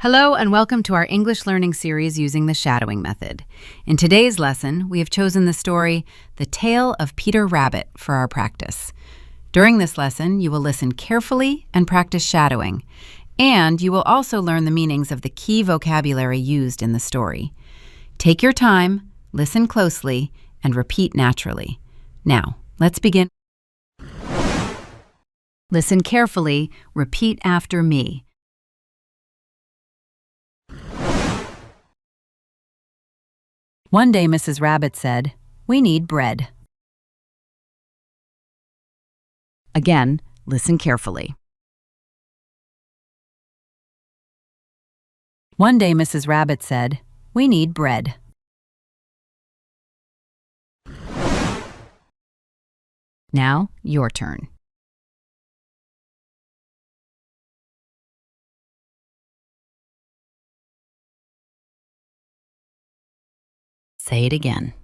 Hello and welcome to our English learning series using the shadowing method. In today's lesson, we have chosen the story, The Tale of Peter Rabbit, for our practice. During this lesson, you will listen carefully and practice shadowing, and you will also learn the meanings of the key vocabulary used in the story. Take your time, listen closely, and repeat naturally. Now, let's begin. Listen carefully, repeat after me. One day, Mrs. Rabbit said, "We need bread." Again, listen carefully. One day, Mrs. Rabbit said, "We need bread." Now, your turn. Say it again.